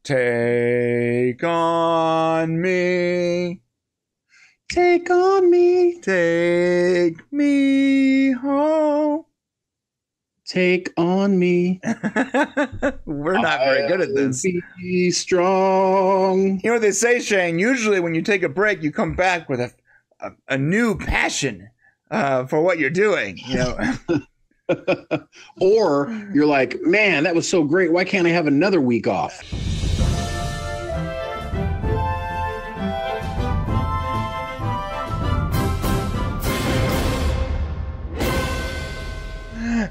Take on me. Take on me. Take me home. Take on me. We're not very good at this. Be strong. You know what they say, Shane? Usually when you take a break, you come back with a new passion for what you're doing. You know. Or you're like, man, that was so great. Why can't I have another week off?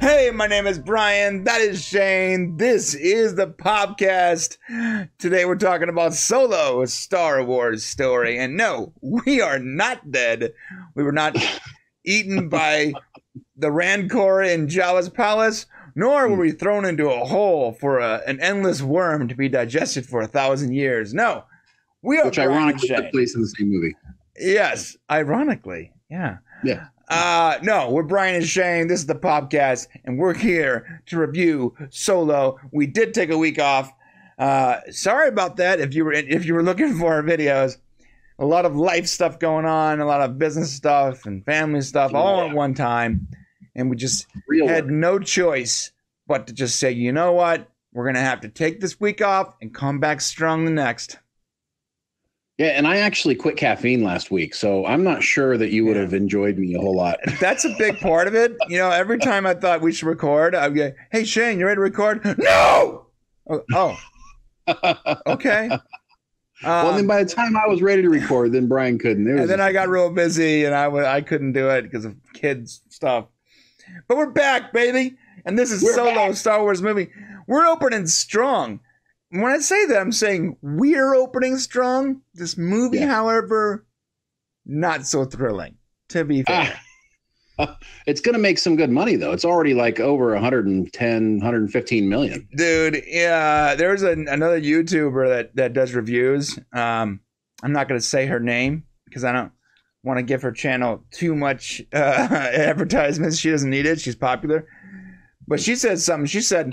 Hey, my name is Brian. That is Shane. This is the podcast. Today we're talking about Solo, a Star Wars story. And no, we are not dead. We were not eaten by the Rancor in Jabba's palace, nor were we thrown into a hole for an endless worm to be digested for 1,000 years. No, we are. Which ironically took place in the same movie. Yes, ironically. Yeah. Yeah. No, we're Brian and Shane. This is the podcast, and we're here to review Solo. We did take a week off. Sorry about that. If you were looking for our videos, a lot of life stuff going on, a lot of business stuff and family stuff, all at one time, and we just had no choice but to just say, you know what, we're gonna have to take this week off and come back strong the next. Yeah, and I actually quit caffeine last week, so I'm not sure that you would have enjoyed me a whole lot. That's a big part of it. You know, every time I thought we should record, I'd go, hey, Shane, you ready to record? No! Oh. Okay. Well, then by the time I was ready to record, then Brian couldn't. And then I got real busy, and I couldn't do it because of kids stuff. But we're back, baby. And this is Solo, Star Wars movie. We're opening strong. When I say that, I'm saying we're opening strong. This movie, however, not so thrilling, to be fair. It's going to make some good money, though. It's already like over 110, 115 million. Dude, yeah. There's another YouTuber that does reviews. I'm not going to say her name because I don't want to give her channel too much advertisements. She doesn't need it. She's popular. But she said something. She said,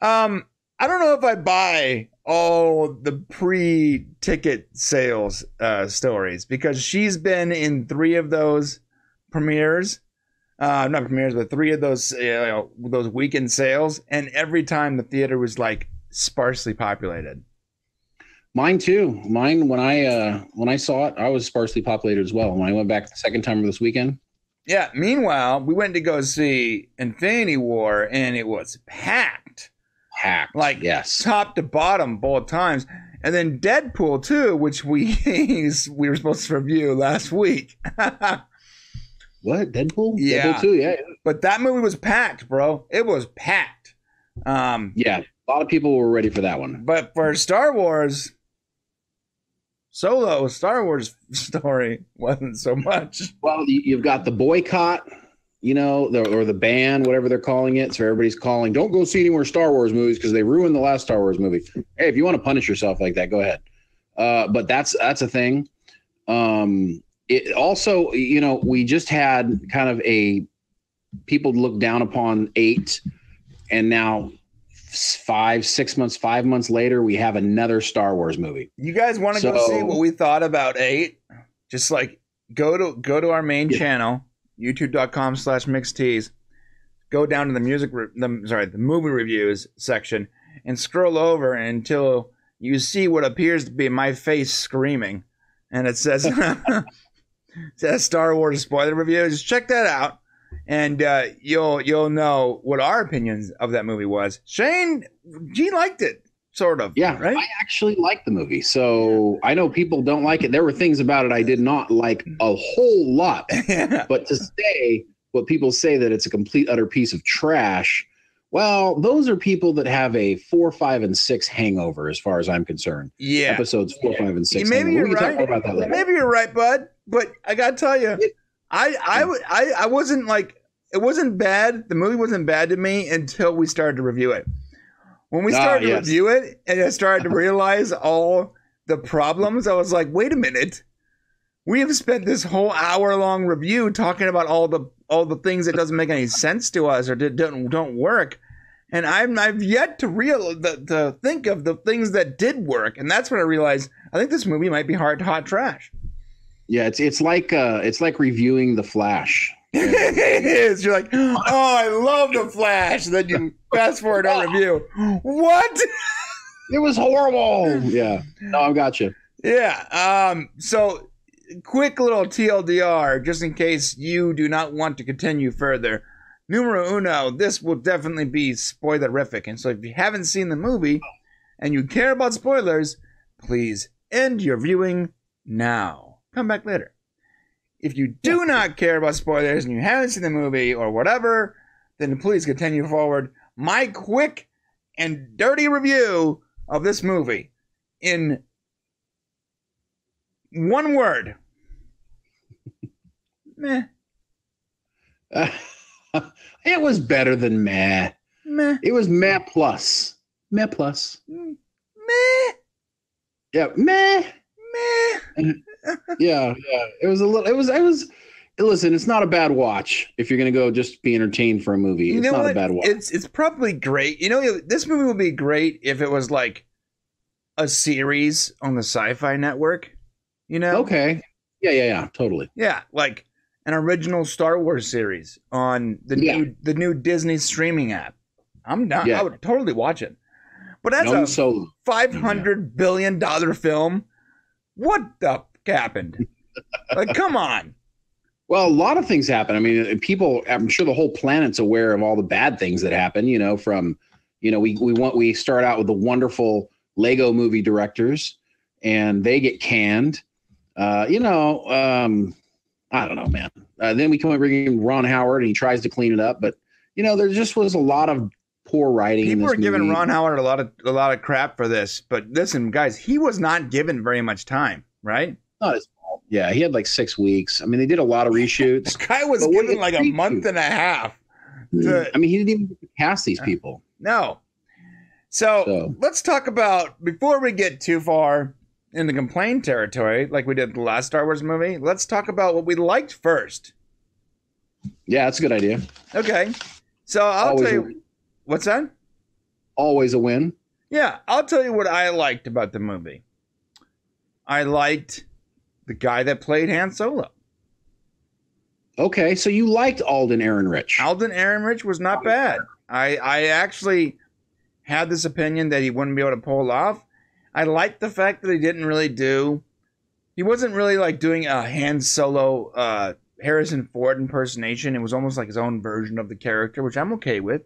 I don't know if I buy all the pre-ticket sales stories because she's been in 3 of those premieres, not premieres, but 3 of those weekend sales, and every time the theater was like sparsely populated. Mine too. Mine when I saw it, I was sparsely populated as well. When I went back the second time this weekend. Yeah. Meanwhile, we went to go see Infinity War, and it was packed. Like, yes, top to bottom both times. And then Deadpool 2, which we were supposed to review last week. What? Deadpool? Yeah. Deadpool 2, yeah. But that movie was packed, bro. It was packed. Yeah, a lot of people were ready for that one. But for Star Wars, Solo, Star Wars story wasn't so much. Well, you've got the boycott. You know, or the ban, whatever they're calling it. So everybody's calling, don't go see any more Star Wars movies because they ruined the last Star Wars movie. Hey, if you want to punish yourself like that, go ahead. But that's a thing. It also, you know, we just had kind of people look down upon 8, and now 5 months later, we have another Star Wars movie. You guys want to go see what we thought about 8? Just like go to our main channel. YouTube.com/mixtees. Go down to the movie reviews section and scroll over until you see what appears to be my face screaming, and it says Star Wars spoiler review. Just check that out, and you'll know what our opinions of that movie was. Shane, he liked it. Sort of. Yeah, right? I actually liked the movie. So I know people don't like it. There were things about it I did not like a whole lot. But to say what people say that it's a complete, utter piece of trash, well, those are people that have a 4, 5, and 6 hangover as far as I'm concerned. Yeah. Episodes 4, 5, and 6. Maybe you're right. Talk about that later. Maybe you're right, bud. But I got to tell you, I wasn't like, it wasn't bad. The movie wasn't bad to me until we started to review it. When we started to review it and I started to realize all the problems, I was like, wait a minute. We have spent this whole hour-long review talking about all the things that doesn't make any sense to us or don't work. And I've yet to think of the things that did work, and that's when I realized I think this movie might be hot trash. Yeah, it's like reviewing The Flash. It is. You're like, oh, I love The Flash. Then you fast forward on review. What? It was horrible. Yeah. No, I got you. Yeah. So, quick little TLDR, just in case you do not want to continue further. Numero uno, this will definitely be spoilerific. And so if you haven't seen the movie and you care about spoilers, please end your viewing now. Come back later. If you do not care about spoilers and you haven't seen the movie or whatever, then please continue forward. My quick and dirty review of this movie in one word. Meh. It was better than meh. Meh. It was meh plus. Meh plus. Meh. Yeah, meh. Meh. Yeah. It was a little. It was. Listen, it's not a bad watch if you're gonna go just be entertained for a movie. It's not a bad watch. It's probably great. You know, this movie would be great if it was like a series on the Sci-Fi Network. You know? Okay. Yeah. Totally. Yeah, like an original Star Wars series on the new Disney streaming app. I'm down. Yeah. I would totally watch it. But that's a $500 billion film. What the f- happened? Like, come on. Well, a lot of things happen. I mean, people. I'm sure the whole planet's aware of all the bad things that happen. You know, we start out with the wonderful Lego movie directors, and they get canned. I don't know, man. Then we come and bring in Ron Howard, and he tries to clean it up, but there just was a lot of poor writing. People are giving movie. Ron Howard a lot of crap for this, but listen, guys, he was not given very much time, right? Not his fault. Yeah, he had like 6 weeks. I mean, they did a lot of reshoots. This guy was given like a month and a half. He didn't even get to cast these people. No. So let's talk about, before we get too far in the complaint territory, like we did the last Star Wars movie, let's talk about what we liked first. Yeah, that's a good idea. Okay. So I'll tell you. What's that? Always a win. Yeah, I'll tell you what I liked about the movie. I liked the guy that played Han Solo. Okay, so you liked Alden Ehrenreich. Alden Ehrenreich was not bad. I actually had this opinion that he wouldn't be able to pull it off. I liked the fact that he wasn't really like doing a Han Solo Harrison Ford impersonation. It was almost like his own version of the character, which I'm okay with.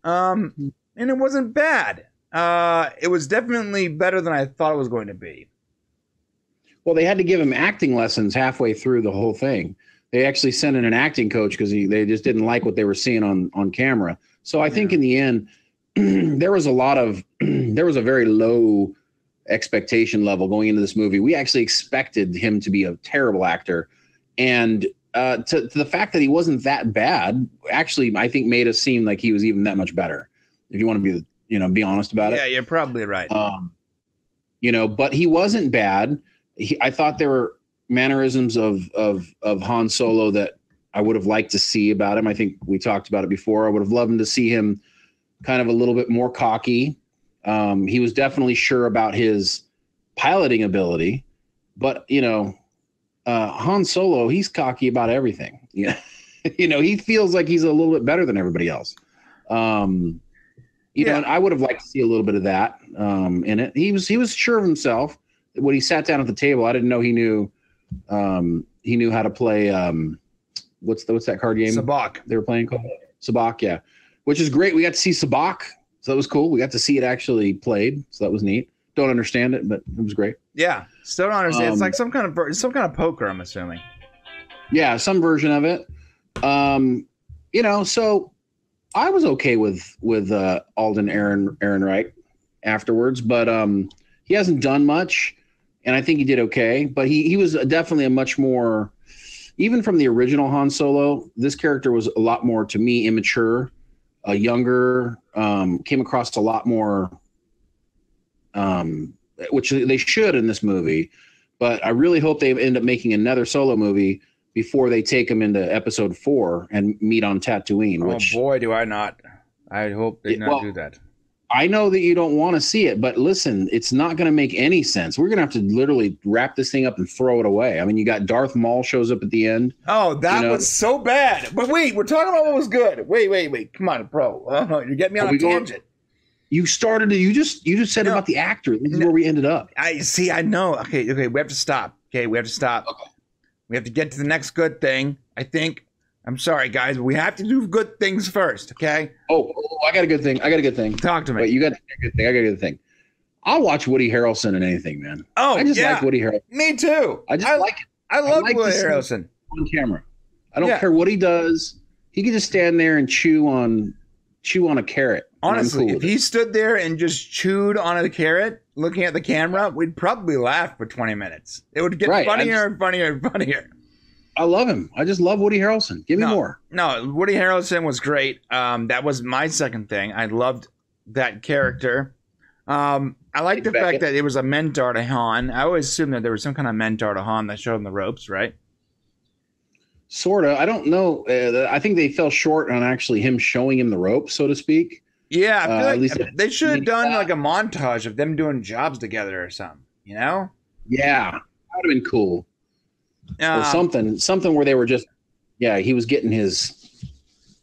And it wasn't bad. It was definitely better than I thought it was going to be. Well, they had to give him acting lessons halfway through the whole thing. They actually sent in an acting coach because they just didn't like what they were seeing on camera. So I think in the end, there was a very low expectation level going into this movie. We actually expected him to be a terrible actor. And to the fact that he wasn't that bad, actually, I think made us seem like he was even that much better. If you want to be honest about it. Yeah, you're probably right. But he wasn't bad. I thought there were mannerisms of Han Solo that I would have liked to see about him. I think we talked about it before. I would have loved to see him kind of a little bit more cocky. He was definitely sure about his piloting ability, but Han Solo, he's cocky about everything. Yeah. He feels like he's a little bit better than everybody else. And I would have liked to see a little bit of that in it. He was sure of himself. When he sat down at the table, I didn't know he knew how to play. What's that card game? Sabacc. They were playing called Sabacc, yeah, which is great. We got to see Sabacc, so that was cool. We got to see it actually played, so that was neat. Don't understand it, but it was great. Yeah, still don't understand. It's like some kind of poker, I'm assuming. Yeah, some version of it. So I was okay with Alden Ehrenreich afterwards, but he hasn't done much, and I think he did okay. But he was definitely a much more, even from the original Han Solo, this character was a lot more, to me, immature, younger, came across a lot more, which they should in this movie. But I really hope they end up making another Solo movie before they take him into Episode 4 and meet on Tatooine. Oh boy, do I not! I hope they not do that. I know that you don't want to see it, but listen, it's not going to make any sense. We're going to have to literally wrap this thing up and throw it away. I mean, you got Darth Maul shows up at the end. Oh, that was so bad. But wait, we're talking about what was good. Wait. Come on, bro. You're getting me on a tangent. You started to, you just said about the actor. This is where we ended up. I know. Okay. We have to stop. Okay. We have to stop. Okay. We have to get to the next good thing. I think. I'm sorry, guys, but we have to do good things first, okay? Oh, I got a good thing. Talk to me. Wait, you got a good thing. I got a good thing. I'll watch Woody Harrelson in anything, man. Oh, I just like Woody Harrelson. Me too. I like it. I love Woody Harrelson on camera. I don't care what he does. He can just stand there and chew on a carrot. Honestly, if he stood there and just chewed on a carrot, looking at the camera, we'd probably laugh for 20 minutes. It would get funnier and funnier and funnier. I love him. I just love Woody Harrelson. Give me more. No, Woody Harrelson was great. That was my second thing. I loved that character. I like the fact that it was a mentor to Han. I always assumed that there was some kind of mentor to Han that showed him the ropes, right? Sort of. I don't know. I think they fell short on actually him showing him the ropes, so to speak. Yeah, I feel like they should have done like a montage of them doing jobs together or something, you know? Yeah, that would have been cool. Or something where they were just, he was getting his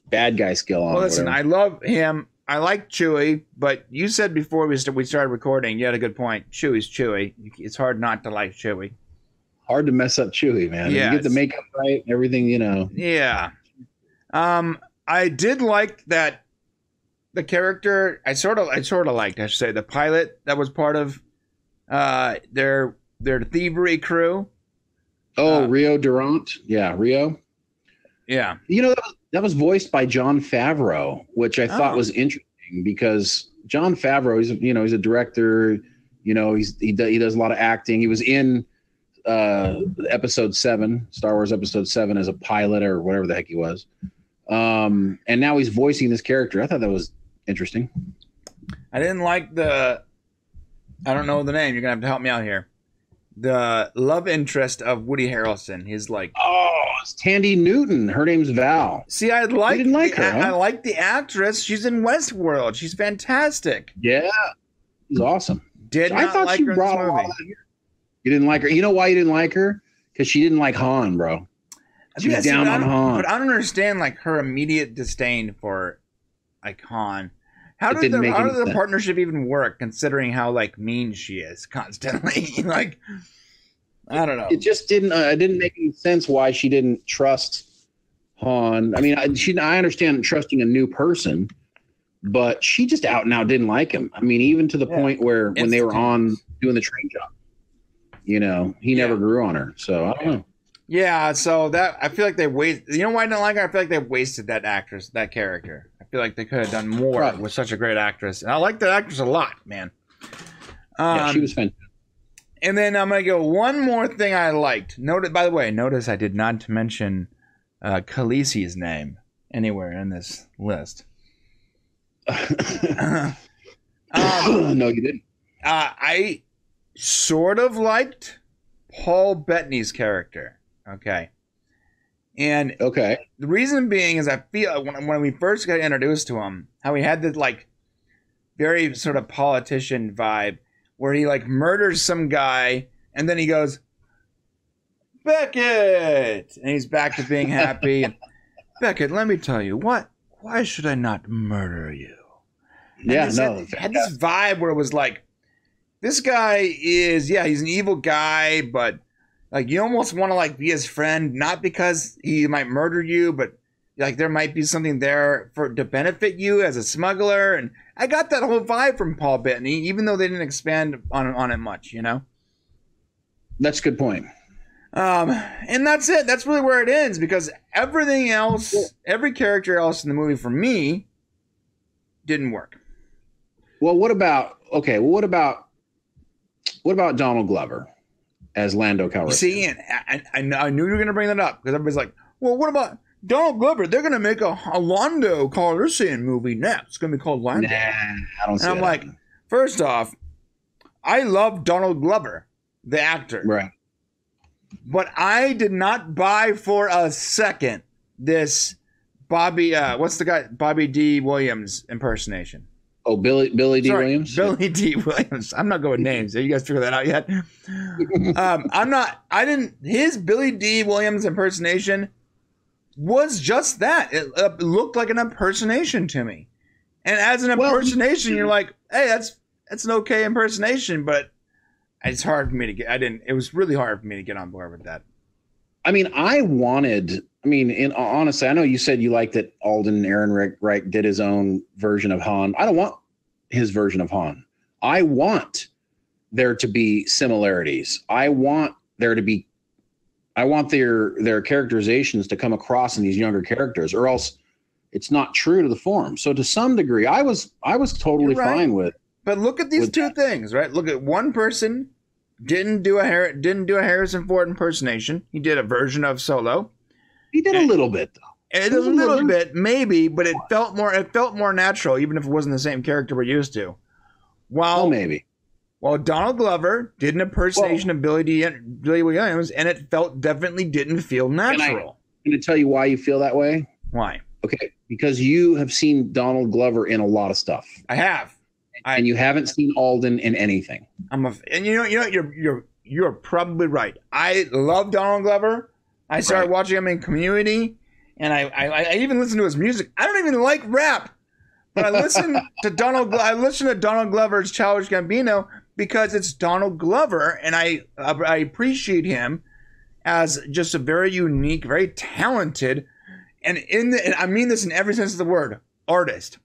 bad guy skill on. Well, listen, I love him. I like Chewie, but you said before we started recording, you had a good point. Chewie's Chewie. It's hard not to like Chewie. Hard to mess up Chewie, man. Yeah, you get the makeup right, everything, you know. Yeah. I did like that the character. I sort of liked, I should say, the pilot that was part of their thievery crew. Oh, Rio Durant. Yeah, Rio. Yeah. You know, that was voiced by Jon Favreau, which I thought was interesting because Jon Favreau, he's a director, he does a lot of acting. He was in episode 7, Star Wars episode 7 as a pilot or whatever the heck he was. And now he's voicing this character. I thought that was interesting. I didn't like I don't know the name. You're going to have to help me out here. The love interest of Woody Harrelson. He's like, it's Tandy Newton. Her name's Val. See, I didn't like her. I like the actress. She's in Westworld. She's fantastic. Yeah, she's awesome. I thought like she brought her all here. You didn't like her. You know why you didn't like her? Because she didn't like Han, bro. She was down on Han. But I don't understand like her immediate disdain for like Han. How did the partnership even work, considering how like mean she is constantly? Like, I don't know. It just didn't. It didn't make any sense why she didn't trust Han. I mean, I understand trusting a new person, but she just out and out didn't like him. I mean, even to the point where when they were on doing the train job, he never grew on her. So I don't know. Yeah, so that I feel like they wasted. You know why I didn't like her? I feel like they wasted that actress, that character. I feel like they could have done more with such a great actress. And I like that actress a lot, man. Yeah, she was fantastic. And then I'm going to go one more thing I liked. By the way, notice I did not mention Khaleesi's name anywhere in this list. No, you didn't. I sort of liked Paul Bettany's character. Okay. And the reason being is I feel when we first got introduced to him, how he had this like very sort of politician vibe where he like murders some guy and then he goes, Beckett! And he's back to being happy. And Beckett, let me tell you, why should I not murder you? And had this vibe where it was like, this guy is, he's an evil guy, but like you almost want to like be his friend, not because he might murder you, but like there might be something there to benefit you as a smuggler. And I got that whole vibe from Paul Bettany, even though they didn't expand on it much, That's a good point. And that's it. That's really where it ends, because everything else, every character else in the movie for me didn't work. Well, what about Donald Glover as Lando Calrissian? See, and I knew you were going to bring that up, because everybody's like, well, what about Donald Glover? They're going to make a Lando Calrissian movie next. It's going to be called Lando. Nah, I don't see And I'm like, first off, I love Donald Glover, the actor. Right. But I did not buy for a second this Bobby, what's the guy? Bobby D. Williams impersonation. Oh, Billy D. Sorry, Williams? Billy D. Williams. I'm not good with names. Have you guys figured that out yet? His Billy D. Williams impersonation was just that. It looked like an impersonation to me. And as an impersonation, you're like, hey, that's an okay impersonation, but it's hard for me to get, it was really hard for me to get on board with that. I mean, honestly, I know you said you liked that Alden Ehrenreich did his own version of Han. I don't want his version of Han. I want there to be similarities. I want their characterizations to come across in these younger characters, or else it's not true to the form. So to some degree, I was totally fine with. But look at these two things, right? Look at one person didn't do a Harrison Ford impersonation. He did a version of Solo. He did a little bit, though. It was a little bit, maybe, but it felt more natural, even if it wasn't the same character we're used to. Maybe. Well, Donald Glover did an impersonation of Billy Williams, and it definitely didn't feel natural. Can I tell you why you feel that way? Why? Okay, because you have seen Donald Glover in a lot of stuff. I have. And you haven't seen Alden in anything. You're probably right. I love Donald Glover. I started watching him in Community, and I even listen to his music. I don't even like rap, but I listen to Donald Glover's Childish Gambino because it's Donald Glover, and I appreciate him as just a very unique, very talented, and I mean this in every sense of the word, artist.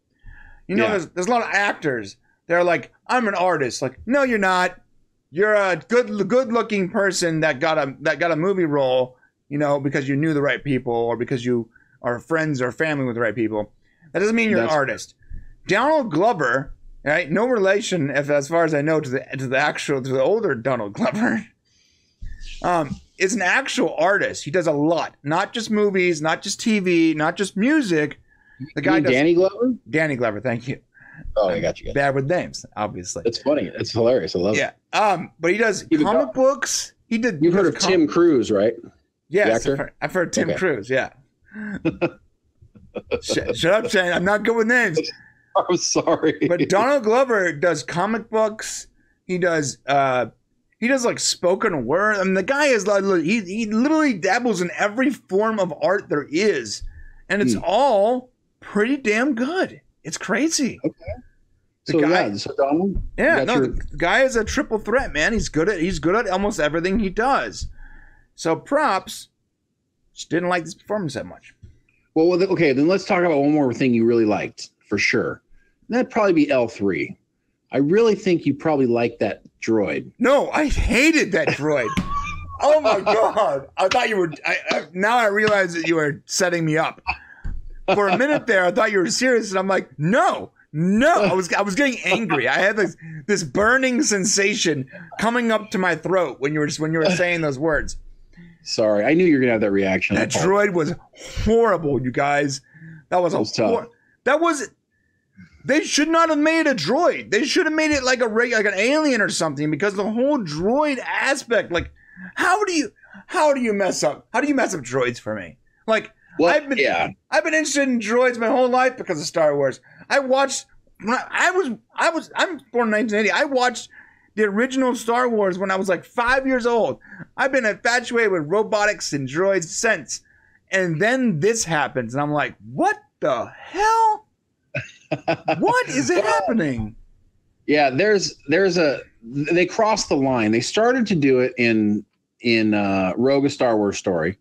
There's a lot of actors. They're like, I'm an artist. Like, no, you're not. You're a good-looking person that got a movie role, because you knew the right people or because you are friends or family with the right people. That doesn't mean you're an artist. Donald Glover, right? No relation, as far as I know, to the older Donald Glover. Is an actual artist. He does a lot, not just movies, not just TV, not just music. The guy does, Danny Glover? Danny Glover, thank you. Oh, I got you. Bad with names, obviously. It's funny. It's hilarious. I love it. Yeah. But he does comic books. You've heard of Tim Cruise, right? Yes, I've heard Tim Cruise. Yeah. Shut up, Shane. I'm not good with names. I'm sorry. But Donald Glover does comic books. He does like spoken word. I mean, the guy is like he literally dabbles in every form of art there is, and it's all pretty damn good. It's crazy. Okay. So Donald. Yeah, the guy is a triple threat, man. He's good at almost everything he does. So props. Just didn't like this performance that much. Well, okay, then let's talk about one more thing you really liked for sure. That'd probably be L3. I really think you probably liked that droid. No, I hated that droid. Oh my god! I thought you were. Now I realize that you were setting me up. For a minute there, I thought you were serious, and I'm like, no. I was getting angry. I had this burning sensation coming up to my throat when you were saying those words. Sorry, I knew you were gonna have that reaction. That droid was horrible, you guys. That was tough. They should not have made a droid. They should have made it like an alien or something, because the whole droid aspect, like, how do you mess up? How do you mess up droids for me? Like, I've been interested in droids my whole life because of Star Wars. I'm born in 1980. I watched the original Star Wars when I was like 5 years old. I've been infatuated with robotics and droids since. And then this happens, and I'm like, what the hell? What is happening? Yeah, they crossed the line. They started to do it in Rogue: A Star Wars Story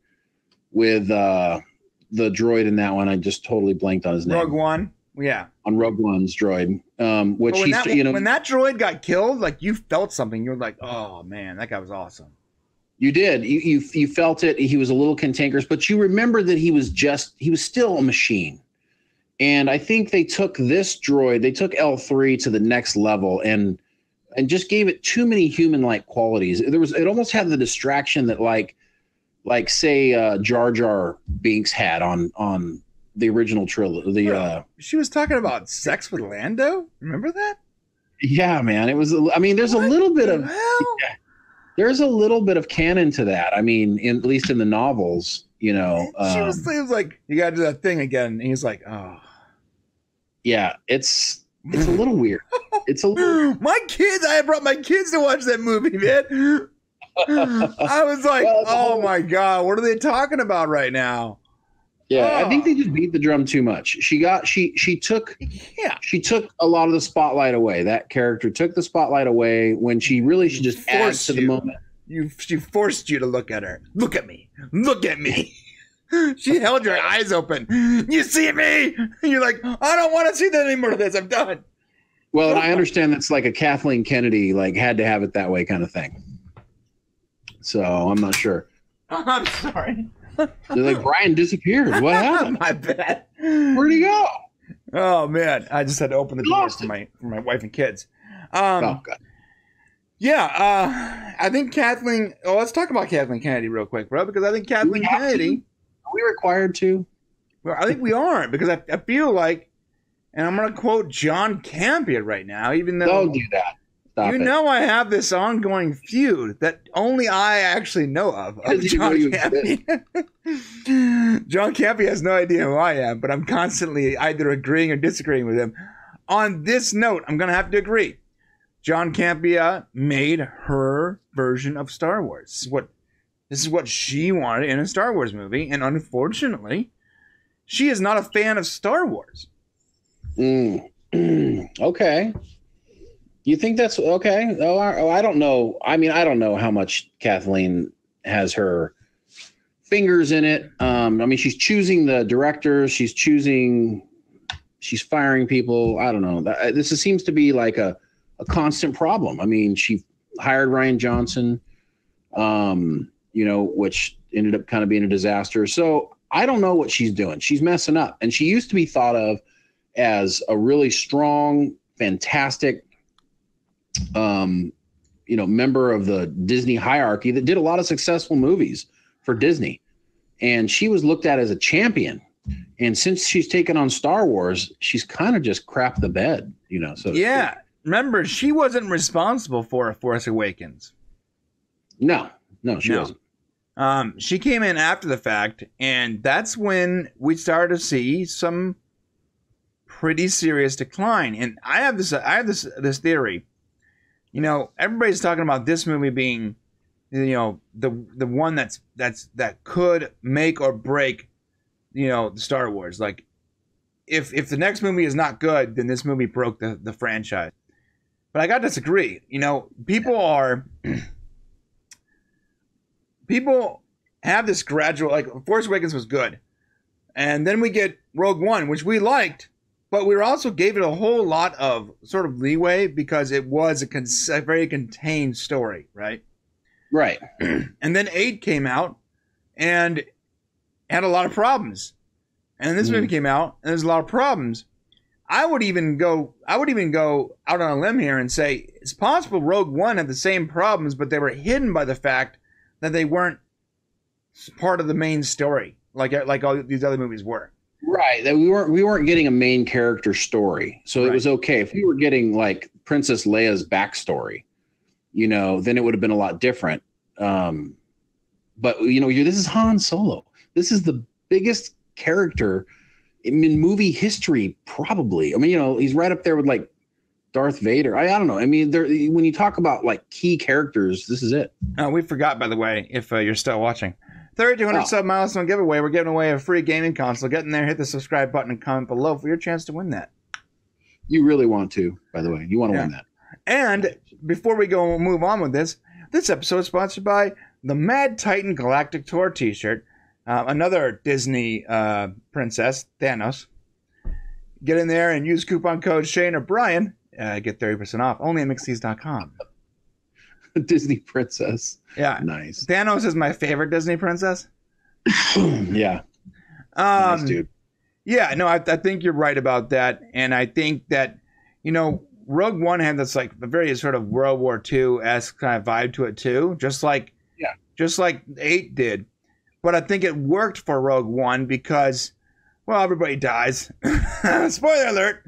with the droid in that one. I just totally blanked on his name. Rogue One. Yeah. On Rogue One's droid. Which when that droid got killed, like, you felt something. You were like, oh man, that guy was awesome. You did. You felt it. He was a little cantankerous, but you remember that he was still a machine. And I think they took this droid, they took L3 to the next level and just gave it too many human-like qualities. It almost had the distraction that like say Jar Jar Binks had on the original trilogy. She was talking about sex with Lando. Remember that? Yeah, man. It was. I mean, there's a little bit of. There's a little bit of canon to that. I mean, at least in the novels, You know, She was like, you got to do that thing again. And he's like, oh. Yeah, it's a little weird. It's a little... My kids, I brought my kids to watch that movie, man. I was like, well, oh my God, what are they talking about right now? Yeah, I think they just beat the drum too much. She took a lot of the spotlight away. That character took the spotlight away when she really should just add to the moment. She forced you to look at her. Look at me. Look at me. She held your eyes open. You see me? And you're like, I don't want to see that anymore of this. I'm done. Well, and I understand that's like a Kathleen Kennedy, like had to have it that way kind of thing. So I'm not sure. I'm sorry. They're like, Brian disappeared. What happened? My bad. Where'd he go? Oh man, I just had to open the doors for my wife and kids. Oh God. Yeah, I think Kathleen. Oh, let's talk about Kathleen Kennedy real quick, bro, because I think Kathleen Kennedy. Are we required to? Well, I think we aren't, because I feel like, and I'm going to quote John Campion right now, even though don't do that. Stop you know I have this ongoing feud that only I actually know of John Campion. John Campion has no idea who I am, but I'm constantly either agreeing or disagreeing with him. On this note, I'm going to have to agree. John Campion made her version of Star Wars. This is what she wanted in a Star Wars movie, and unfortunately, she is not a fan of Star Wars. Okay. You think that's okay? Oh, I don't know. I mean, I don't know how much Kathleen has her fingers in it. I mean, she's choosing the directors. She's firing people. I don't know. This seems to be like a constant problem. I mean, she hired Rian Johnson, which ended up kind of being a disaster. So I don't know what she's doing. She's messing up. And she used to be thought of as a really strong, fantastic, member of the Disney hierarchy that did a lot of successful movies for Disney. And she was looked at as a champion. And since she's taken on Star Wars, she's kind of just crapped the bed, So yeah. Remember, she wasn't responsible for Force Awakens. No, she wasn't. She came in after the fact, and that's when we started to see some pretty serious decline. And I have this theory. Everybody's talking about this movie being, the one that could make or break, the Star Wars. Like, if the next movie is not good, then this movie broke the franchise. But I gotta disagree. People have this gradual, like, Force Awakens was good, and then we get Rogue One, which we liked, but we also gave it a whole lot of sort of leeway because it was a very contained story, right? Right. And then 8 came out and had a lot of problems, and this movie came out and there's a lot of problems. I would even go out on a limb here and say it's possible Rogue One had the same problems, but they were hidden by the fact that they weren't part of the main story, like all these other movies were. Right. That we weren't getting a main character story, so it was okay if we were getting like Princess Leia's backstory, then it would have been a lot different. But this is Han Solo. This is the biggest character in movie history, probably. I mean, he's right up there with like Darth Vader. I don't know. I mean, when you talk about like key characters, this is it. We forgot, by the way, if you're still watching. 3,200 sub milestone giveaway. We're giving away a free gaming console. Get in there, hit the subscribe button, and comment below for your chance to win that. You really want to, by the way. You want to win that. And before we move on with this episode is sponsored by the Mad Titan Galactic Tour t-shirt. Another Disney princess, Thanos. Get in there and use coupon code Shane or Brian. Get 30% off. Only at mixtees.com. Disney princess. Yeah. Nice. Thanos is my favorite Disney princess. Yeah. Nice, dude. Yeah, no, I think you're right about that. And I think that, Rogue One had this like a very sort of World War II-esque kind of vibe to it too. Just like 8 did. But I think it worked for Rogue One because, well, everybody dies. Spoiler alert.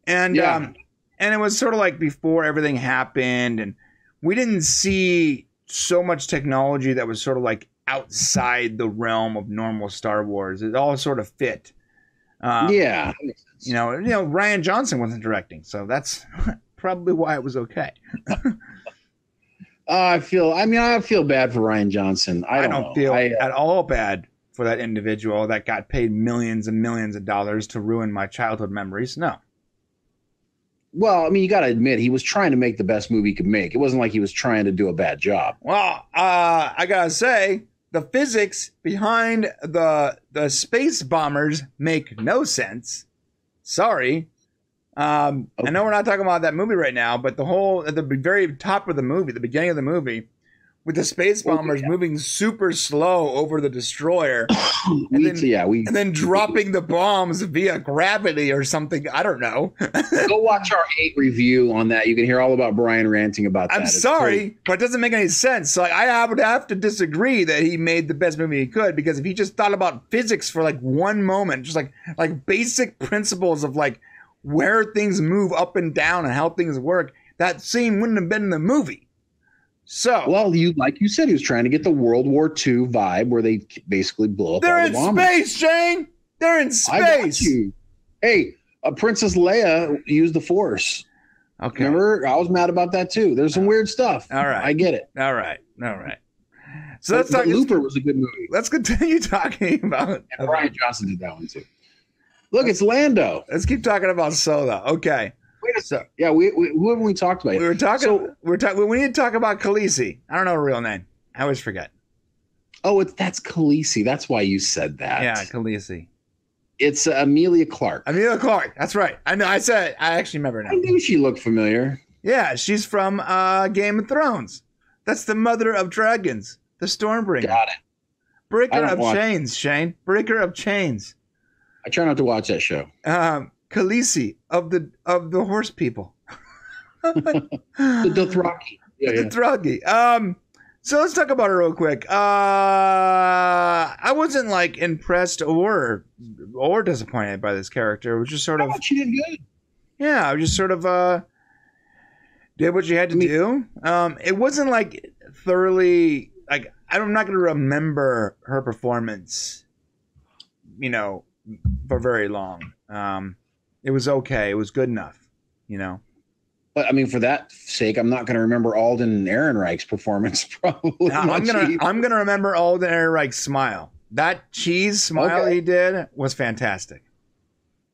And it was sort of like before everything happened, and we didn't see so much technology that was sort of like outside the realm of normal Star Wars. It all sort of fit. Yeah. You know, Ryan Johnson wasn't directing, so that's probably why it was okay. I feel bad for Ryan Johnson. I don't feel at all bad for that individual that got paid millions and millions of dollars to ruin my childhood memories. No. Well, I mean, you got to admit, he was trying to make the best movie he could make. It wasn't like he was trying to do a bad job. Well, I gotta say, the physics behind the space bombers make no sense. Sorry. Okay. I know we're not talking about that movie right now, but at the very top of the movie, the beginning of the movie, with the space bombers moving super slow over the destroyer, and then dropping the bombs via gravity or something. I don't know. Go watch our 8 review on that. You can hear all about Brian ranting about that. I'm sorry, but it doesn't make any sense. So I would have to disagree that he made the best movie he could, because if he just thought about physics for like one moment, just like basic principles of like where things move up and down and how things work, that scene wouldn't have been in the movie. So, well, like you said, he was trying to get the World War II vibe where they basically blow up. They're in space, Shane. They're in space. I got you. Hey, Princess Leia used the Force. Okay. Remember, I was mad about that too. There's some weird stuff. All right, I get it. All right. So let's talk. Looper was a good movie. Let's continue talking about. And Brian Johnson did that one too. Look, it's Lando. Let's keep talking about Solo. Okay. Wait a second. Yeah, who haven't we talked about? We were talking. So, we need to talk about Khaleesi. I don't know her real name. I always forget. Oh, that's Khaleesi. That's why you said that. Yeah, Khaleesi. It's Amelia Clark. Amelia Clark. That's right. I know. I actually remember now. I knew she looked familiar. Yeah, she's from Game of Thrones. That's the mother of dragons, the Stormbringer. Got it. Breaker of chains, Shane. Breaker of chains. I try not to watch that show. Khaleesi of the horse people. The Dothraki. Yeah, the Dothraki. So let's talk about her real quick. I wasn't like impressed or disappointed by this character. It was just sort of. She did good. Yeah, I was just sort of did what she had to do. It wasn't like thoroughly like I'm not going to remember her performance, for very long. It was okay. It was good enough, But I mean, for that sake, I'm not going to remember Alden Ehrenreich's performance. Probably. I'm gonna remember Alden Ehrenreich's smile. That cheese smile he did was fantastic.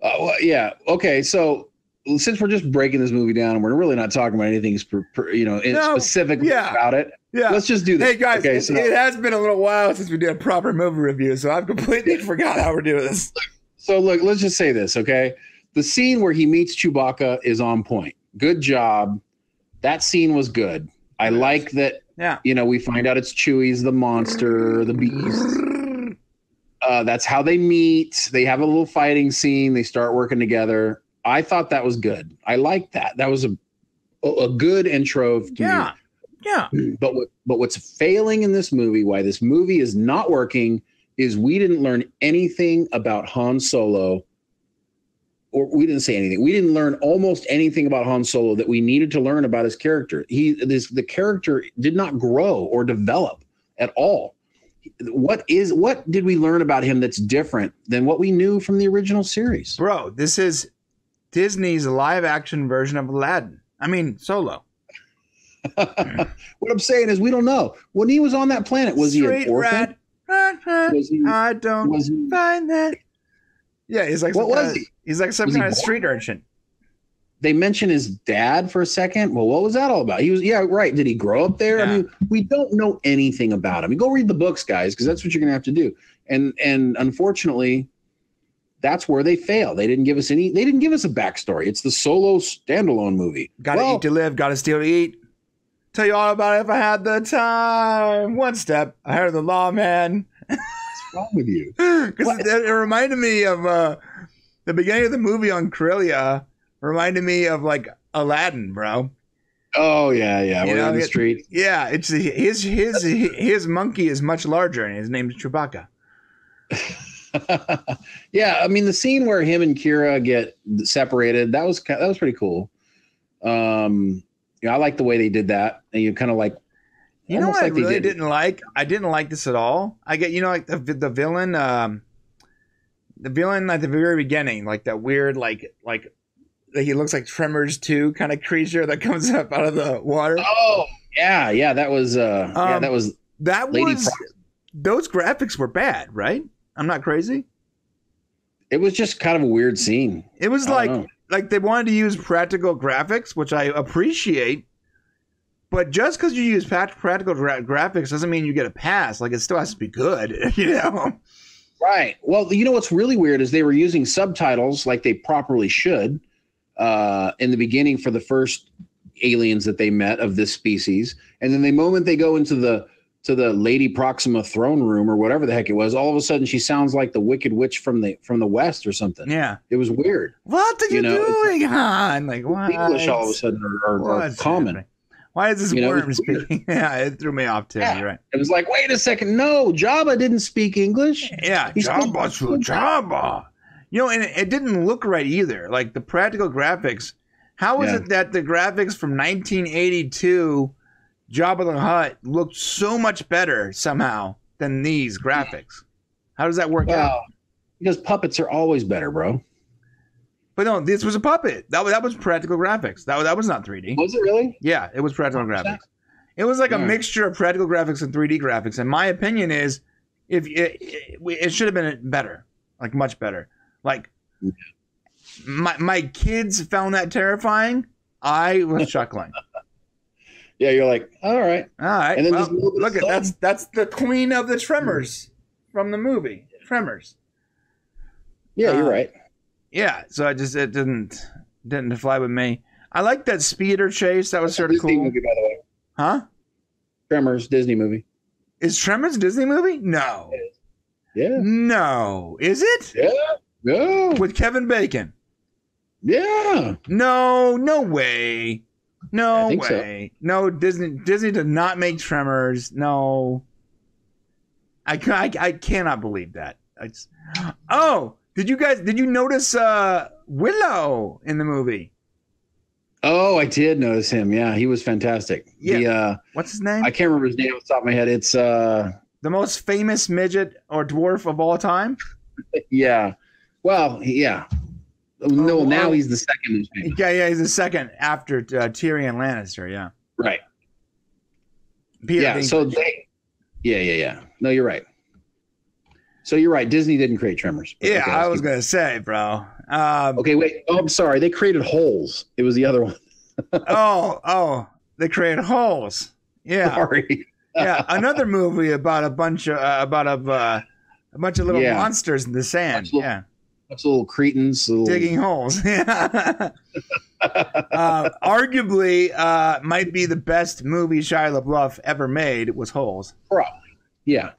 Well, yeah. Okay. So since we're just breaking this movie down and we're really not talking about anything, specifically about it. Yeah. Let's just do this. Hey guys, it has been a little while since we did a proper movie review, so I've completely forgot how we're doing this. So look, let's just say this, okay? The scene where he meets Chewbacca is on point. Good job. That scene was good. I like that. Yeah. We find out it's Chewie's the monster, the beast. That's how they meet. They have a little fighting scene. They start working together. I thought that was good. I liked that. That was a good intro to me. Yeah. But what's failing in this movie, why this movie is not working, is we didn't learn anything about Han Solo. Or we didn't say anything. We didn't learn almost anything about Han Solo that we needed to learn about his character. The character did not grow or develop at all. What did we learn about him that's different than what we knew from the original series? Bro, this is Disney's live action version of Aladdin. I mean, Solo. What I'm saying is we don't know. When he was on that planet, was he an orphan? I don't find that. Yeah, he's like he's like some kind of street urchin. They mention his dad for a second. Well, what was that all about? He was right. Did he grow up there? Yeah. I mean, we don't know anything about him. You go read the books, guys, because that's what you're gonna have to do. And unfortunately, that's where they fail. They didn't give us a backstory. It's the Solo standalone movie. Gotta eat to live, gotta steal to eat. Tell you all about it if I had the time. One step ahead of the lawman. What's wrong with you? Because it reminded me of the beginning of the movie on Corellia. Reminded me of like Aladdin, bro. Oh yeah. We're on the street. Yeah, it's his monkey is much larger, and his name is Chewbacca. Yeah, I mean the scene where him and Kira get separated, that was pretty cool. I like the way they did that, and you kind of like You know Almost what like I they really did. didn't like? I didn't like this at all. I get, like the villain, the villain at the very beginning, like that weird, like he looks like Tremors 2 kind of creature that comes up out of the water. Oh, yeah, that was That Lady was those graphics were bad, right? I'm not crazy. It was just kind of a weird scene. It was I don't know. like they wanted to use practical graphics, which I appreciate. But just because you use practical graphics doesn't mean you get a pass. Like, it still has to be good, Right. Well, you know what's really weird is they were using subtitles like they properly should in the beginning for the first aliens that they met of this species, and then the moment they go into the Lady Proxima throne room or whatever the heck it was, all of a sudden she sounds like the Wicked Witch from the West or something. Yeah, it was weird. What are you doing, hon? Like, what? English all of a sudden are common. Happening? Why is this worm speaking? Yeah, it threw me off too. Yeah. You're right. It was like, wait a second, no, Jabba didn't speak English. Yeah, Jabba. And it didn't look right either. Like the practical graphics. How is it that the graphics from 1982 Jabba the Hutt looked so much better somehow than these graphics? How does that work out? Because puppets are always better, bro. But no, this was a puppet. That was practical graphics. That was not 3D. Was it really? Yeah, it was practical graphics. It was like a mixture of practical graphics and 3D graphics. And my opinion is, if it should have been better, like much better. Like my kids found that terrifying. I was chuckling. Yeah, you're like, all right. And then look at that's the queen of the Tremors from the movie Tremors. Yeah, you're right. Yeah, so it didn't fly with me. I like that speeder chase. That was sort of cool. Disney movie, by the way. Huh? Tremors, Disney movie. Is Tremors a Disney movie? No. Yeah. No. Is it? Yeah. Yeah. With Kevin Bacon. Yeah. No way. No way. So. No, Disney did not make Tremors. No. I cannot believe that. Did you notice Willow in the movie? Oh, I did notice him. Yeah, he was fantastic. Yeah. What's his name? I can't remember his name off the top of my head. It's the most famous midget or dwarf of all time. Yeah. Well, yeah. Now he's the second most famous. Yeah, he's the second after Tyrion Lannister. Yeah. Right. Peter yeah. Dinklage. So Yeah. No, you're right. So you're right. Disney didn't create Tremors. Yeah, okay, I was gonna say, bro. Okay, wait. Oh, I'm sorry. They created Holes. It was the other one. They created Holes. Yeah. Sorry. Yeah, another movie about a bunch of little monsters in the sand. That's little cretins digging holes. Yeah. Arguably, might be the best movie Shia LaBeouf ever made was Holes. Probably. Yeah.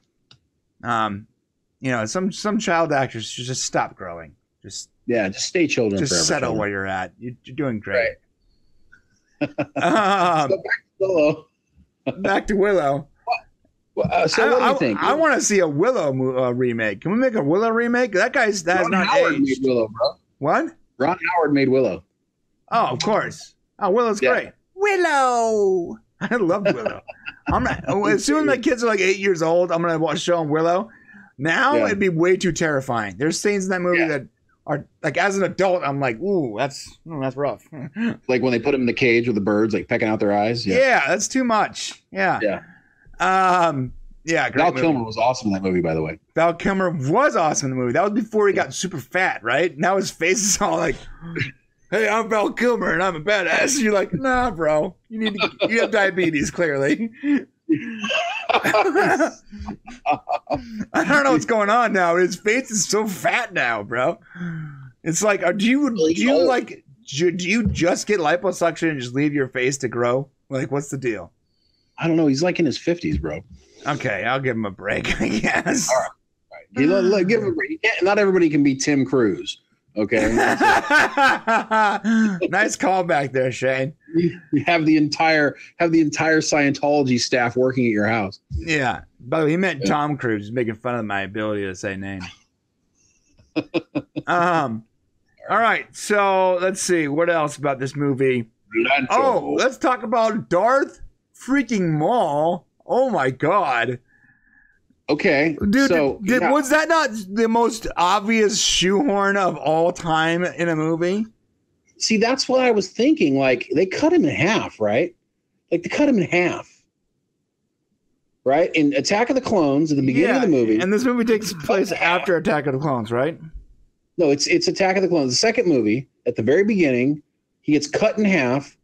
Some child actors should just stop growing. Just stay children. Just forever, settle children. where you're at. You're doing great. Right. So back to Willow. Back to Willow. So what do you think? I want to see a Willow remake. Can we make a Willow remake? That has Ron not Howard aged. made Willow, bro. What? Ron Howard made Willow. Oh, of course. Oh, Willow's great. Willow. I love Willow. As soon as my kids are like 8 years old, I'm gonna show them Willow. Now it'd be way too terrifying. There's scenes in that movie that are like, as an adult, I'm like, ooh, that's rough. Like when they put them in the cage with the birds, like pecking out their eyes. Yeah, that's too much. Yeah. Great Val movie. Kilmer was awesome in that movie, by the way. Val Kilmer was awesome in the movie. That was before he got super fat, right? Now his face is all like, hey, I'm Val Kilmer and I'm a badass. You're like, nah, bro. You have diabetes, clearly. I don't know what's going on now. His face is so fat now, bro. It's like, do you just get liposuction and just leave your face to grow? Like, what's the deal? I don't know. He's like in his 50s, bro. Okay, I'll give him a break, I guess. All right. Give him a break. not everybody can be Tim Cruise. Okay. Nice callback there, Shane. You have the entire Scientology staff working at your house. Yeah. By the way, he meant Tom Cruise. He's making fun of my ability to say names. All right. So let's see. What else about this movie? Blanco. Let's talk about Darth freaking Maul. Oh my God. Okay, Dude, so was that not the most obvious shoehorn of all time in a movie? see, that's what I was thinking. Like, they cut him in half, right? Like, they cut him in half, right? In Attack of the Clones, at the beginning of the movie. And this movie takes place after Attack of the Clones, right? No, it's Attack of the Clones. The second movie, at the very beginning, he gets cut in half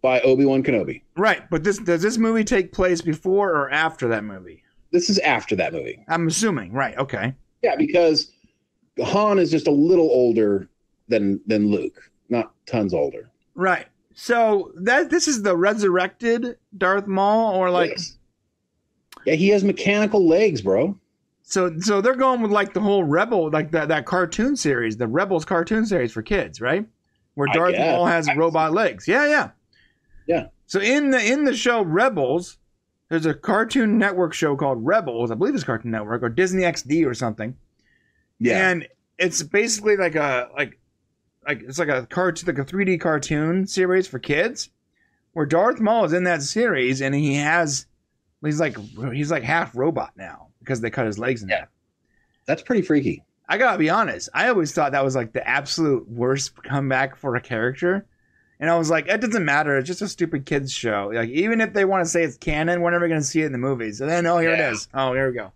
by Obi-Wan Kenobi. Right, but does this movie take place before or after that movie? This is after that movie. I'm assuming, right? Okay. Yeah, because Han is just a little older than Luke, not tons older. Right. So this is the resurrected Darth Maul, or like? Yes. Yeah, he has mechanical legs, bro. So they're going with like the whole Rebel, like that cartoon series, the Rebels cartoon series for kids, right? Where Darth Maul has robot legs. Yeah. So in the show Rebels, there's a Cartoon Network show called Rebels. I believe it's Cartoon Network or Disney XD or something. Yeah. And it's basically like it's like a 3D cartoon series for kids, where Darth Maul is in that series, and he's like half robot now because they cut his legs in half. That's pretty freaky. I gotta be honest. I always thought that was like the absolute worst comeback for a character. And I was like, it doesn't matter. It's just a stupid kids show. Like, even if they want to say it's canon, we're never going to see it in the movies. And then, here it is. Oh, here we go.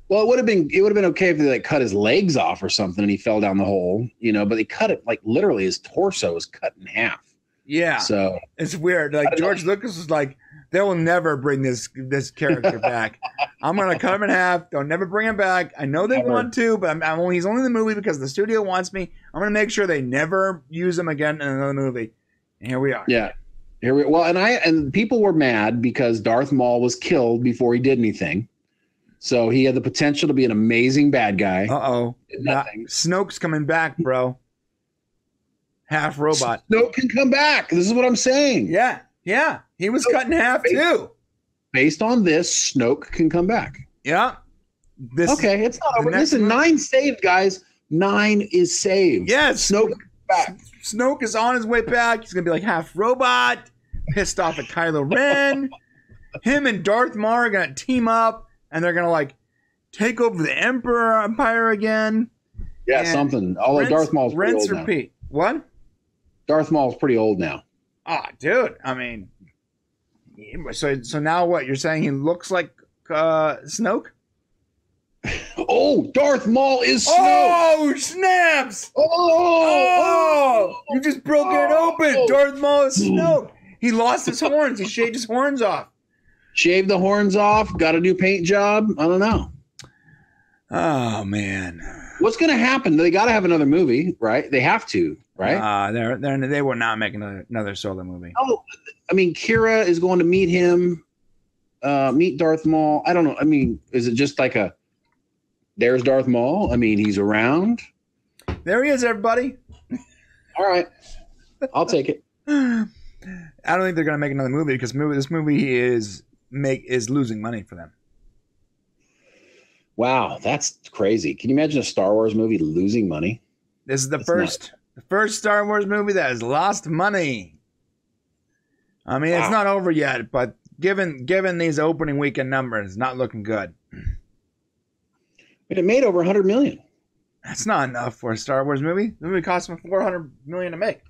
Well, it would have been okay if they like cut his legs off or something and he fell down the hole, but they cut it like literally his torso was cut in half. Yeah. So it's weird. Like George Lucas was like, they will never bring this character back. I'm going to cut him in half. They'll never bring him back. I know they want to, but he's only in the movie because the studio wants me. I'm going to make sure they never use him again in another movie. And here we are. Yeah. And people were mad because Darth Maul was killed before he did anything. So he had the potential to be an amazing bad guy. Uh-oh. Snoke's coming back, bro. Half robot. Snoke can come back. This is what I'm saying. Yeah. He was cut in half too. Based on this, Snoke can come back. Yeah. Okay, it's not over. Listen, 9 saved, guys. 9 is saved. Yes. Snoke back. Snoke is on his way back. He's going to be like half robot, pissed off at Kylo Ren. Him and Darth Maul are going to team up, and they're going to like take over the Emperor Empire again. Yeah, something. Although Darth Maul's pretty old now. Repeat. What? Darth Maul's pretty old now. Dude. I mean, so now what? You're saying he looks like Snoke? Oh, Darth Maul is Snoke. Oh, snaps. Oh, you just broke it open. Darth Maul is Snoke. He lost his horns. He shaved his horns off. Shaved the horns off. Got a new paint job. I don't know. Oh, man. What's going to happen? They got to have another movie, right? They have to, right? They will not make another solo movie. Oh, I mean, Kira is going to meet him, meet Darth Maul. I don't know. I mean, is it just like there's Darth Maul? I mean, he's around. There he is, everybody. All right. I'll take it. I don't think they're going to make another movie because this movie is losing money for them. Wow, that's crazy. Can you imagine a Star Wars movie losing money? This is the first Star Wars movie that has lost money. I mean, It's not over yet, but given these opening weekend numbers, it's not looking good. But it made over $100 million. That's not enough for a Star Wars movie. The movie cost them $400 million to make.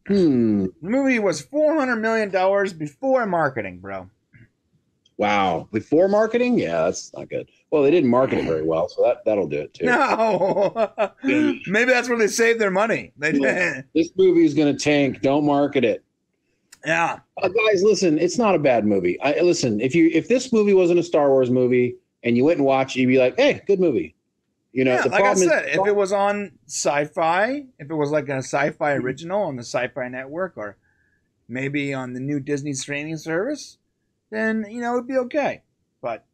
The movie was $400 million before marketing, bro. Wow. Before marketing? Yeah, that's not good. Well, they didn't market it very well, so that'll do it too. No. Maybe that's where they saved their money. This movie is going to tank. Don't market it. Yeah. Guys, listen, it's not a bad movie. Listen, if this movie wasn't a Star Wars movie and you went and watched it, you'd be like, hey, good movie. The like I said, if it was on Sci-Fi, if it was like a Sci-Fi original on the Sci-Fi Network or maybe on the new Disney streaming service, then it'd be okay. But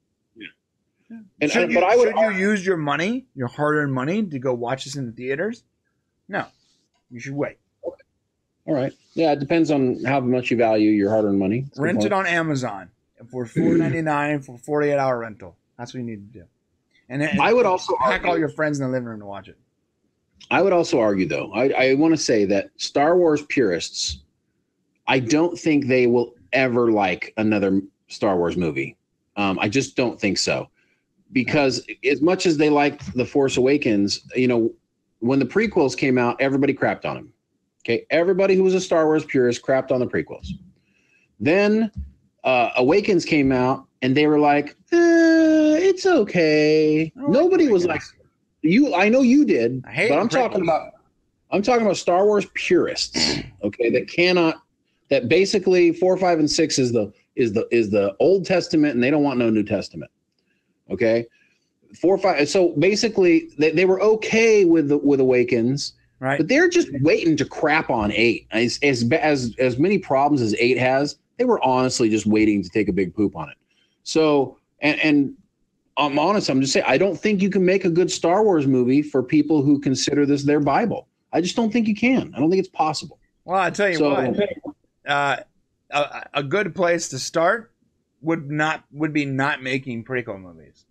should you use your money, your hard-earned money, to go watch this in the theaters? No, you should wait. Okay. All right. Yeah, it depends on how much you value your hard-earned money. Rent it on Amazon for $4.99 for 48-hour rental. That's what you need to do. And then I would also pack all your friends in the living room to watch it. I would also argue, though, I want to say that Star Wars purists, I don't think they will ever like another Star Wars movie. I just don't think so. Because as much as they liked The Force Awakens, you know, when the prequels came out, everybody crapped on them. Okay. Everybody who was a Star Wars purist crapped on the prequels. Then Awakens came out and they were like, it's okay. Nobody was like, I know you did, but I'm talking about Star Wars purists. Okay. That basically 4, 5, and 6 is the Old Testament and they don't want no New Testament. Okay. 4, 5. So basically they were okay with Awakens. Right. But they're just waiting to crap on 8. As many problems as 8 has, they were honestly just waiting to take a big poop on it. So, and I'm honest, I'm just saying, I don't think you can make a good Star Wars movie for people who consider this their Bible. I just don't think you can. I don't think it's possible. Well, I tell you what, a good place to start would be not making prequel movies.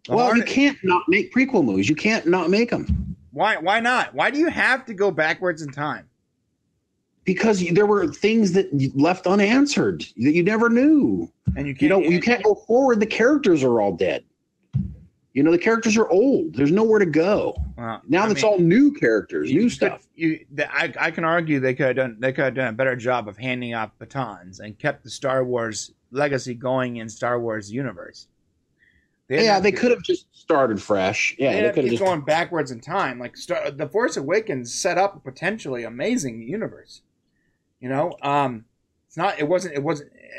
You can't not make prequel movies. You can't not make them. Why not? Why do you have to go backwards in time? Because there were things that you left unanswered that you never knew. And you can't go forward. The characters are all dead. You know, the characters are old. There's nowhere to go. Well, it's all new characters, new stuff. I can argue they could have done a better job of handing off batons and kept the Star Wars legacy going in Star Wars universe. They could have just started fresh. Yeah, they could have just going backwards in time. Like The Force Awakens set up a potentially amazing universe. You know, it wasn't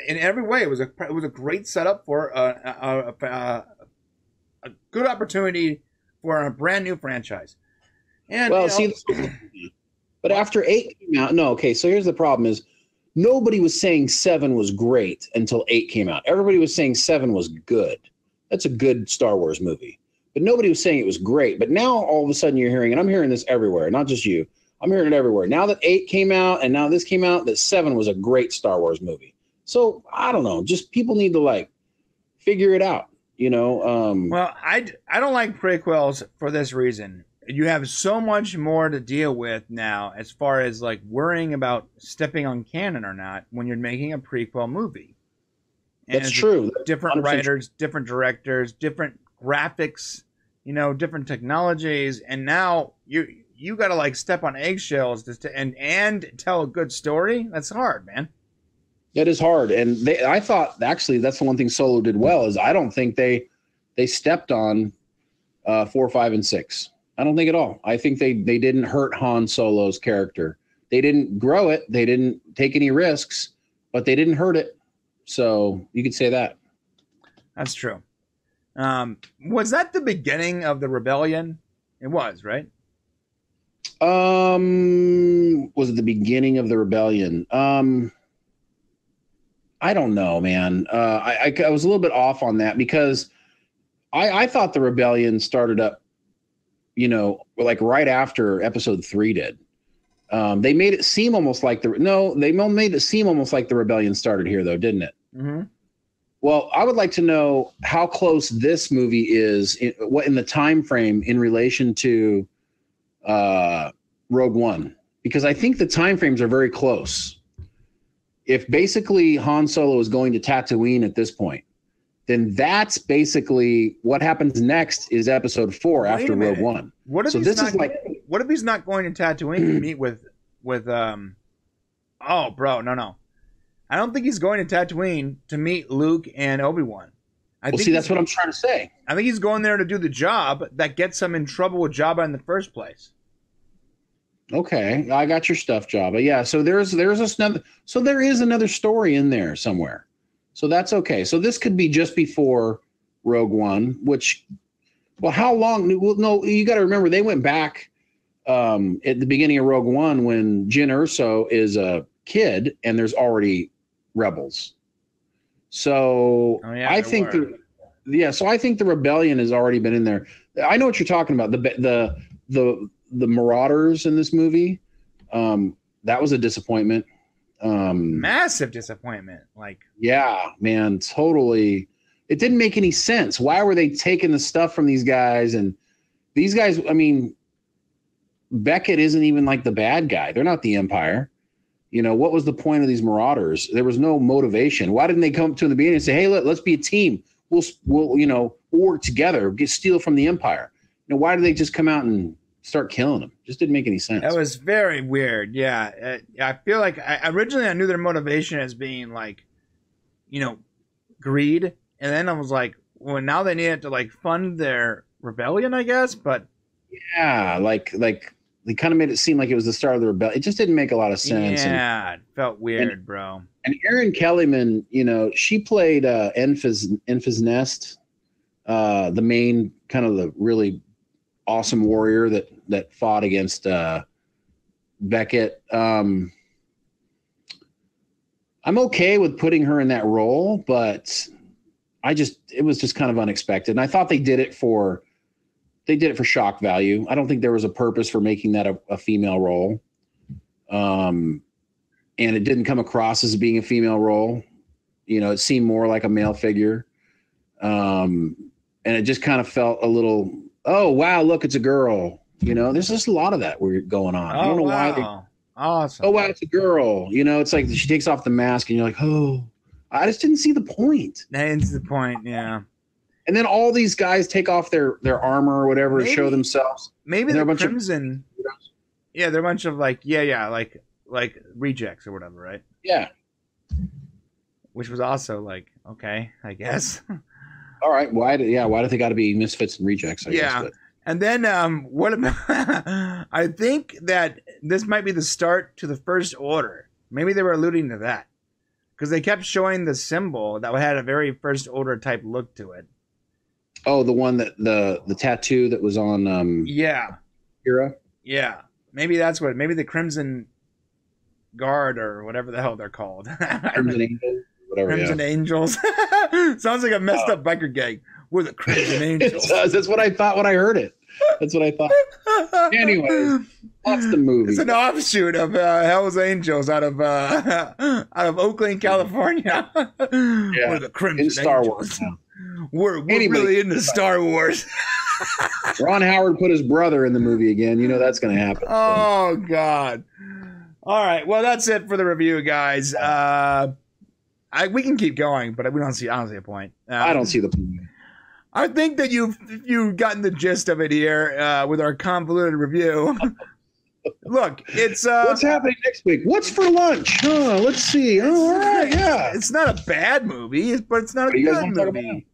in every way. It was a great setup for a good opportunity for a brand new franchise. And but after 8 came out, so here's the problem: is nobody was saying 7 was great until 8 came out. Everybody was saying 7 was good. That's a good Star Wars movie. But nobody was saying it was great. But now all of a sudden you're hearing, and I'm hearing this everywhere, not just you. I'm hearing it everywhere. Now that 8 came out and now this came out, that 7 was a great Star Wars movie. So I don't know. Just people need to figure it out, you know? Well, I don't like prequels for this reason. You have so much more to deal with now as far as worrying about stepping on canon or not when you're making a prequel movie. And that's true. Different writers, different directors, different graphics, different technologies, and now you got to step on eggshells and tell a good story. That's hard, man. It is hard, and I thought actually that's the one thing Solo did well is I don't think they stepped on 4, 5, and 6. I don't think at all. I think they didn't hurt Han Solo's character. They didn't grow it. They didn't take any risks, but they didn't hurt it. So you could say that. That's true. Was that the beginning of the rebellion? It was, right? Was it the beginning of the rebellion? I don't know, man. I was a little bit off on that because I thought the rebellion started up, right after episode 3 did. They made it seem almost like the rebellion started here, though, didn't it? Mm-hmm. Well, I would like to know how close this movie is in the time frame in relation to Rogue One, because I think the time frames are very close. If basically Han Solo is going to Tatooine at this point, then that's basically what happens next is episode 4 after Rogue One. What if he's not going to Tatooine to meet with no. I don't think he's going to Tatooine to meet Luke and Obi-Wan. That's what I'm trying to say. I think he's going there to do the job that gets him in trouble with Jabba in the first place. Okay, I got your stuff, Jabba. Yeah, so there is another story in there somewhere. So that's okay. So this could be just before Rogue One, how long? Well, no, you got to remember they went back at the beginning of Rogue One when Jyn Erso is a kid and there's already rebels. So I think the rebellion has already been in there. I know what you're talking about. The Marauders in this movie, that was a disappointment. Massive disappointment. Yeah, man, totally. It didn't make any sense. Why were they taking the stuff from these guys? And these guys, I mean, Beckett isn't even the bad guy. They're not the Empire. You know, what was the point of these Marauders? There was no motivation. Why didn't they come to in the beginning and say, "Hey, let's be a team. We'll work together, steal from the Empire." You know, why did they just come out and start killing them? Just didn't make any sense. That was very weird. Yeah, I feel like originally I knew their motivation as being like, greed, and then I was like, well, now they needed to like fund their rebellion, I guess. But yeah, like they kind of made it seem like it was the start of the rebellion. It just didn't make a lot of sense. Yeah, it felt weird, bro. And Erin Kellyman, she played Enfys Nest, the main kind of the really awesome warrior that fought against Beckett. I'm okay with putting her in that role, but it was just kind of unexpected. And I thought they did it for shock value. I don't think there was a purpose for making that a female role. And it didn't come across as being a female role. It seemed more like a male figure. And it just kind of felt a little, oh, wow, look, it's a girl. There's just a lot of that going on. I don't know why. Awesome. Oh, wow, it's a girl. It's like she takes off the mask and you're like, oh, I just didn't see the point. That's the point, yeah. And then all these guys take off their armor or whatever to show themselves. Maybe they're a bunch Crimson. Yeah, they're a bunch of like rejects or whatever, right? Yeah. Which was also like, okay, I guess. All right. Why do they got to be misfits and rejects? I guess, but. And then what about I think that this might be the start to the First Order. Maybe they were alluding to that. Because they kept showing the symbol that had a very First Order type look to it. Oh, the one that the tattoo that was on Kira? Yeah. Maybe that's what maybe the Crimson Guard or whatever the hell they're called. Crimson Angels, whatever. Crimson Angels. Sounds like a messed up biker gang. We're the Crimson Angels. It does. That's what I thought when I heard it. That's what I thought. Anyways, that's the movie. It's an offshoot of Hell's Angels out of Oakland, California. Yeah. We're the Crimson in Star Angels. Wars now. We're really into Star Wars. Ron Howard put his brother in the movie again. That's going to happen. Oh, God. All right. Well, that's it for the review, guys. We can keep going, but I don't see a point. I don't see the point. I think that you've gotten the gist of it here with our convoluted review. Look, it's what's happening next week? What's for lunch? Let's see. Oh, all right, yeah. It's not a bad movie, but it's not a good movie.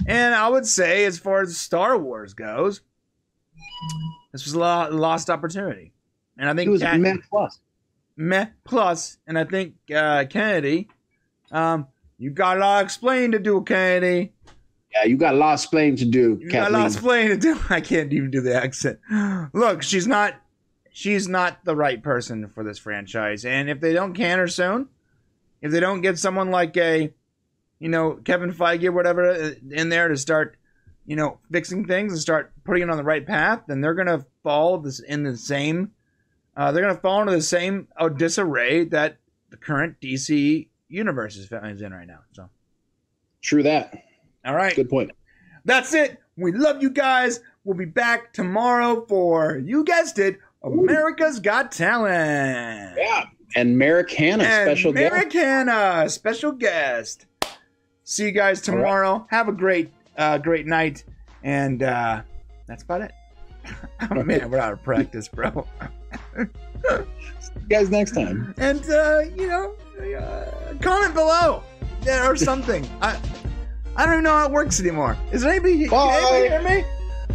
And I would say, as far as Star Wars goes, this was a lost opportunity. And I think it was meh plus. Meh plus, and I think Kennedy, you got a lot of explaining to do, Kennedy. Yeah, you got a lot of explaining to do, Kathleen. Got a lot of explaining to do. I can't even do the accent. Look, she's not the right person for this franchise. And if they don't can her soon, if they don't get someone like Kevin Feige or whatever in there to start, fixing things and start putting it on the right path, then they're going to fall into the same disarray that the current DC universe is in right now. So, true that. All right. Good point. That's it. We love you guys. We'll be back tomorrow for, you guessed it, America's Got Talent. Yeah. And Americana, special guest. See you guys tomorrow. Right. Have a great night. And that's about it. Oh, man, we're out of practice, bro. See you guys next time. And, comment below or something. I don't even know how it works anymore. Is there anybody? Can anybody hear me?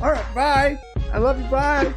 All right, bye. I love you. Bye.